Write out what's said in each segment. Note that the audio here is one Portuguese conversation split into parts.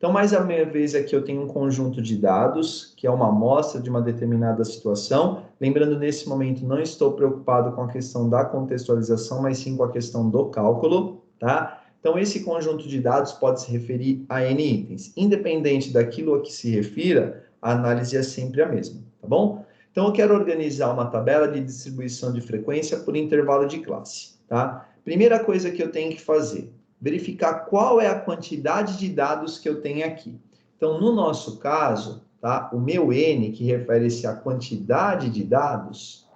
Então, mais uma vez, aqui eu tenho um conjunto de dados, que é uma amostra de uma determinada situação. Lembrando, nesse momento, não estou preocupado com a questão da contextualização, mas sim com a questão do cálculo, tá? Então, esse conjunto de dados pode se referir a N itens. Independente daquilo a que se refira, a análise é sempre a mesma, tá bom? Então, eu quero organizar uma tabela de distribuição de frequência por intervalo de classe, tá? Primeira coisa que eu tenho que fazer, verificar qual é a quantidade de dados que eu tenho aqui. Então, no nosso caso, tá? O meu N, que refere-se à quantidade de dados,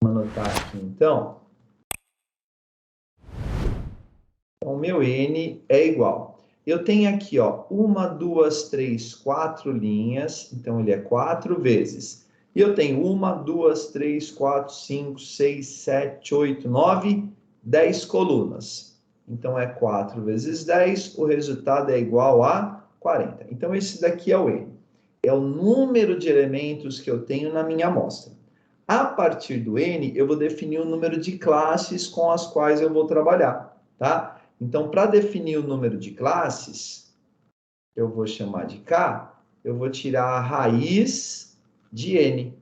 vamos anotar aqui, então. Então, o meu N é igual. Eu tenho aqui, ó, 1, 2, 3, 4 linhas, então ele é 4 vezes. E eu tenho 1, 2, 3, 4, 5, 6, 7, 8, 9, 10 colunas. Então, é 4 vezes 10, o resultado é igual a 40. Então, esse daqui é o N. É o número de elementos que eu tenho na minha amostra. A partir do N, eu vou definir o número de classes com as quais eu vou trabalhar, tá? Então, para definir o número de classes, eu vou chamar de K, eu vou tirar a raiz de N.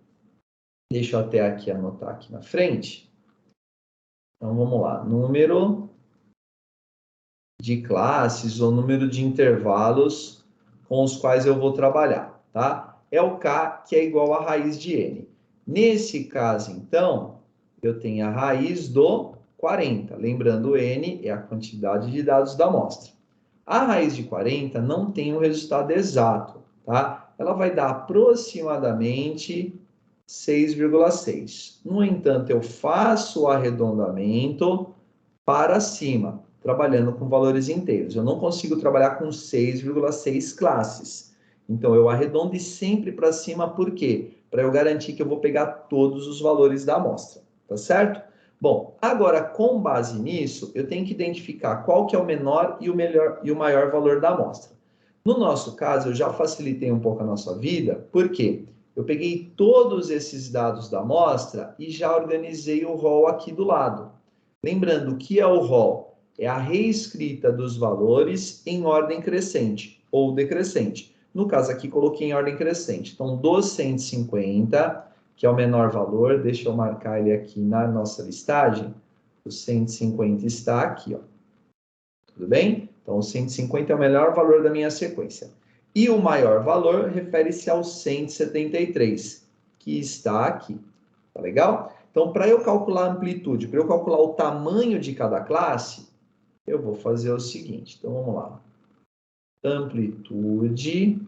Deixa eu até aqui anotar aqui na frente. Então, vamos lá. Número de classes ou número de intervalos com os quais eu vou trabalhar, tá? É o K, que é igual a raiz de N. Nesse caso, então, eu tenho a raiz do 40. Lembrando, N é a quantidade de dados da amostra. A raiz de 40 não tem um resultado exato, tá? Ela vai dar aproximadamente 6,6. No entanto, eu faço o arredondamento para cima, trabalhando com valores inteiros. Eu não consigo trabalhar com 6,6 classes. Então, eu arredondo sempre para cima, por quê? Para eu garantir que eu vou pegar todos os valores da amostra, tá certo? Bom, agora, com base nisso, eu tenho que identificar qual que é o menor e o maior valor da amostra. No nosso caso, eu já facilitei um pouco a nossa vida, por quê? Eu peguei todos esses dados da amostra e já organizei o rol aqui do lado. Lembrando, o que é o rol? É a reescrita dos valores em ordem crescente ou decrescente. No caso aqui, coloquei em ordem crescente. Então, dos 150, que é o menor valor, deixa eu marcar ele aqui na nossa listagem. O 150 está aqui, ó. Tudo bem? Então, o 150 é o menor valor da minha sequência. E o maior valor refere-se ao 173, que está aqui. Tá legal? Então, para eu calcular a amplitude, para eu calcular o tamanho de cada classe, eu vou fazer o seguinte. Então, vamos lá. Amplitude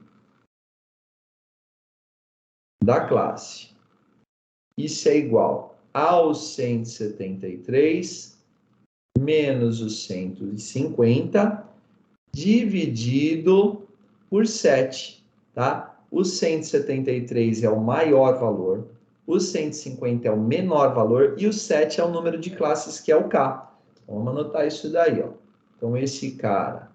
da classe. Isso é igual ao 173 menos o 150 dividido por 7, tá? O 173 é o maior valor, o 150 é o menor valor e o 7 é o número de classes, que é o K. Então, vamos anotar isso daí, ó. Então, esse cara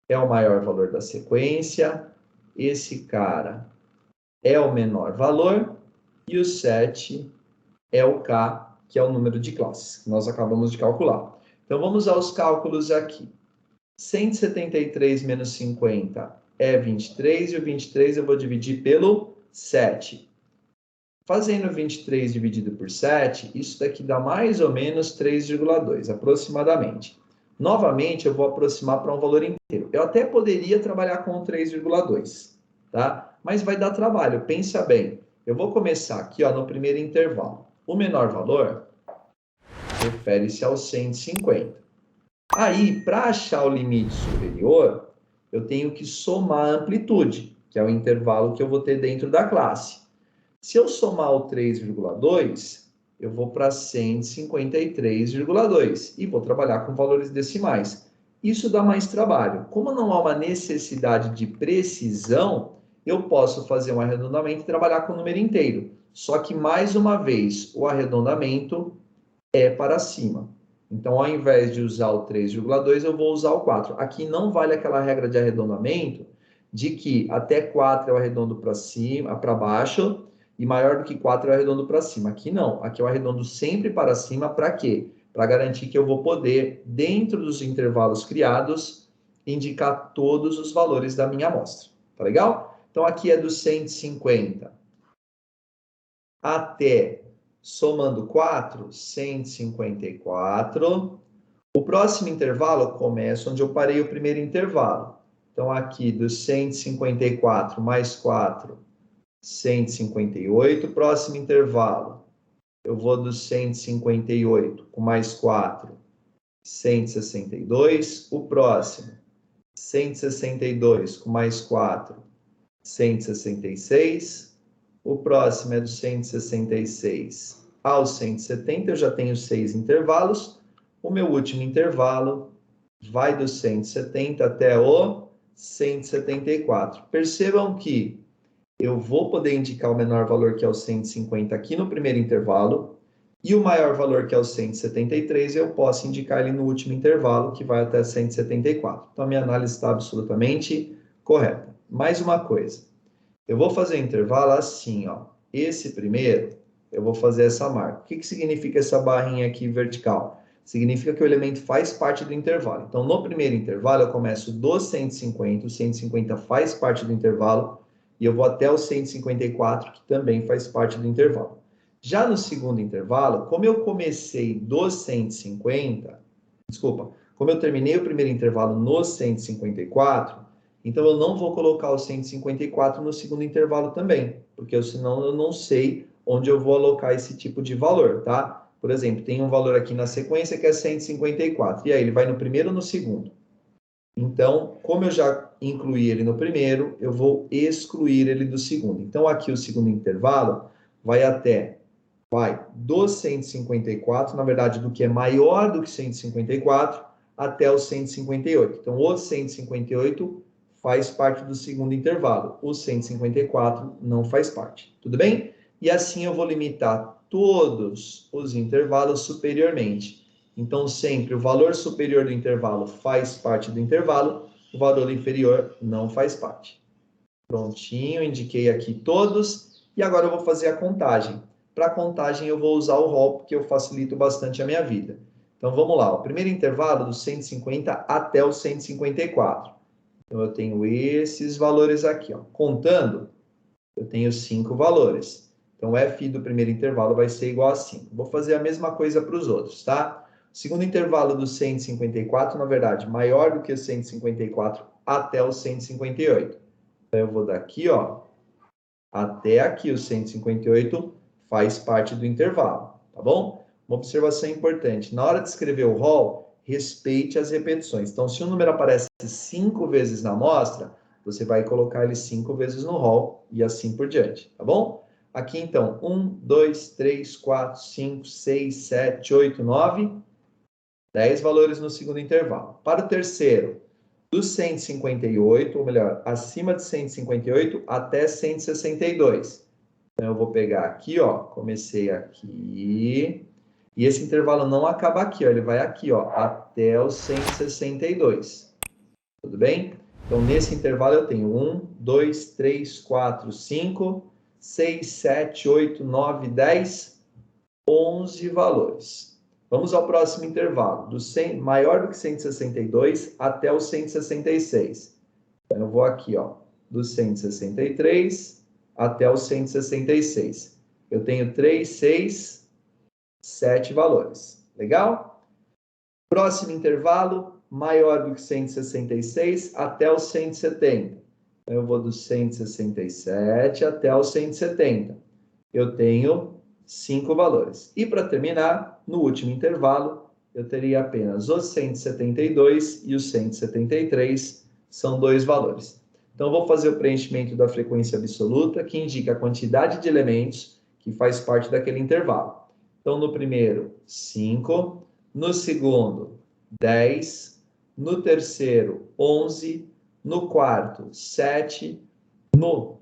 é o maior valor da sequência, esse cara é o menor valor e o 7 é o K, que é o número de classes, que nós acabamos de calcular. Então, vamos aos cálculos aqui. 173 menos 50 é 23, e o 23 eu vou dividir pelo 7. Fazendo 23 dividido por 7, isso daqui dá mais ou menos 3,2, aproximadamente. Novamente, eu vou aproximar para um valor inteiro. Eu até poderia trabalhar com 3,2, tá? Mas vai dar trabalho, pensa bem. Eu vou começar aqui, ó, no primeiro intervalo. O menor valor refere-se ao 150. Aí, para achar o limite superior, eu tenho que somar a amplitude, que é o intervalo que eu vou ter dentro da classe. Se eu somar o 3,2, eu vou para 153,2 e vou trabalhar com valores decimais. Isso dá mais trabalho. Como não há uma necessidade de precisão, eu posso fazer um arredondamento e trabalhar com o número inteiro. Só que, mais uma vez, o arredondamento é para cima. Então, ao invés de usar o 3,2, eu vou usar o 4. Aqui não vale aquela regra de arredondamento de que até 4 eu arredondo para cima, para baixo, e maior do que 4 eu arredondo para cima. Aqui não. Aqui eu arredondo sempre para cima. Para quê? Para garantir que eu vou poder, dentro dos intervalos criados, indicar todos os valores da minha amostra. Tá legal? Então, aqui é do 150 até, somando 4, 154. O próximo intervalo começa onde eu parei o primeiro intervalo. Então, aqui do 154 mais 4, 158. Próximo intervalo, eu vou do 158 com mais 4, 162. O próximo, 162 com mais 4, 166. O próximo é do 166 ao 170. Eu já tenho 6 intervalos. O meu último intervalo vai do 170 até o 174. Percebam que eu vou poder indicar o menor valor, que é o 150, aqui no primeiro intervalo, e o maior valor, que é o 173, eu posso indicar ele no último intervalo, que vai até 174. Então, a minha análise está absolutamente correta. Mais uma coisa, eu vou fazer o intervalo assim, ó. Esse primeiro, eu vou fazer essa marca. O que significa essa barrinha aqui vertical? Significa que o elemento faz parte do intervalo. Então, no primeiro intervalo, eu começo do 150, o 150 faz parte do intervalo, e eu vou até o 154, que também faz parte do intervalo. Já no segundo intervalo, como eu comecei do 150, como eu terminei o primeiro intervalo no 154, então eu não vou colocar o 154 no segundo intervalo também, porque senão eu não sei onde eu vou alocar esse tipo de valor, tá? Por exemplo, tem um valor aqui na sequência que é 154, e aí ele vai no primeiro ou no segundo? Então, como eu já incluí ele no primeiro, eu vou excluir ele do segundo. Então, aqui o segundo intervalo vai do 154, na verdade, do que é maior do que 154, até o 158. Então, o 158 faz parte do segundo intervalo, o 154 não faz parte. Tudo bem? E assim eu vou limitar todos os intervalos superiormente. Então, sempre o valor superior do intervalo faz parte do intervalo, o valor inferior não faz parte. Prontinho, indiquei aqui todos, e agora eu vou fazer a contagem. Para a contagem, eu vou usar o ROL, porque eu facilito bastante a minha vida. Então, vamos lá. O primeiro intervalo, do 150 até o 154. Então, eu tenho esses valores aqui, ó. Contando, eu tenho 5 valores. Então, o F do primeiro intervalo vai ser igual a 5. Vou fazer a mesma coisa para os outros, tá? Segundo intervalo do 154, na verdade, maior do que o 154 até o 158. Então, eu vou daqui, ó, até aqui o 158 faz parte do intervalo, tá bom? Uma observação importante, na hora de escrever o ROL, respeite as repetições. Então, se o número aparece 5 vezes na amostra, você vai colocar ele 5 vezes no ROL e assim por diante, tá bom? Aqui, então, 1, 2, 3, 4, 5, 6, 7, 8, 9, 10 valores no segundo intervalo. Para o terceiro, do 158, ou melhor, acima de 158 até 162. Então, eu vou pegar aqui, ó, comecei aqui, e esse intervalo não acaba aqui, ó, ele vai aqui, ó, até o 162. Tudo bem? Então, nesse intervalo eu tenho 1, 2, 3, 4, 5, 6, 7, 8, 9, 10, 11 valores. Vamos ao próximo intervalo, do 100, maior do que 162 até o 166. Então, eu vou aqui, ó, do 163 até o 166. Eu tenho 3, 6, 7 valores. Legal? Próximo intervalo, maior do que 166 até o 170. Então, eu vou do 167 até o 170. Eu tenho 5 valores. E para terminar, no último intervalo, eu teria apenas os 172 e os 173, são 2 valores. Então, eu vou fazer o preenchimento da frequência absoluta, que indica a quantidade de elementos que faz parte daquele intervalo. Então, no primeiro, 5, no segundo, 10, no terceiro, 11, no quarto, 7, no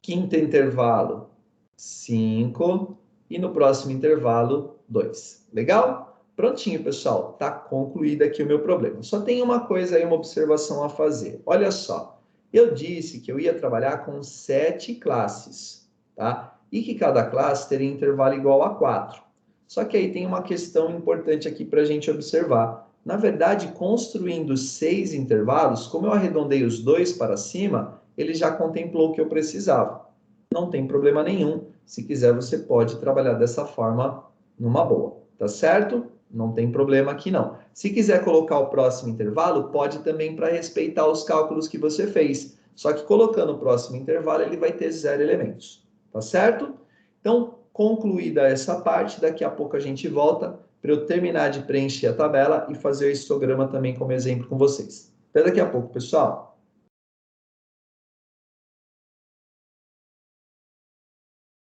quinto intervalo, 5, e no próximo intervalo, 2. Legal? Prontinho, pessoal. Está concluído aqui o meu problema. Só tem uma coisa aí, uma observação a fazer. Olha só. Eu disse que eu ia trabalhar com 7 classes, tá? E que cada classe teria intervalo igual a 4. Só que aí tem uma questão importante aqui para a gente observar. Na verdade, construindo 6 intervalos, como eu arredondei os 2 para cima, ele já contemplou o que eu precisava. Não tem problema nenhum. Se quiser, você pode trabalhar dessa forma numa boa, tá certo? Não tem problema aqui não. Se quiser colocar o próximo intervalo, pode também para respeitar os cálculos que você fez. Só que colocando o próximo intervalo, ele vai ter 0 elementos, tá certo? Então, concluída essa parte, daqui a pouco a gente volta para eu terminar de preencher a tabela e fazer o histograma também como exemplo com vocês. Até daqui a pouco, pessoal!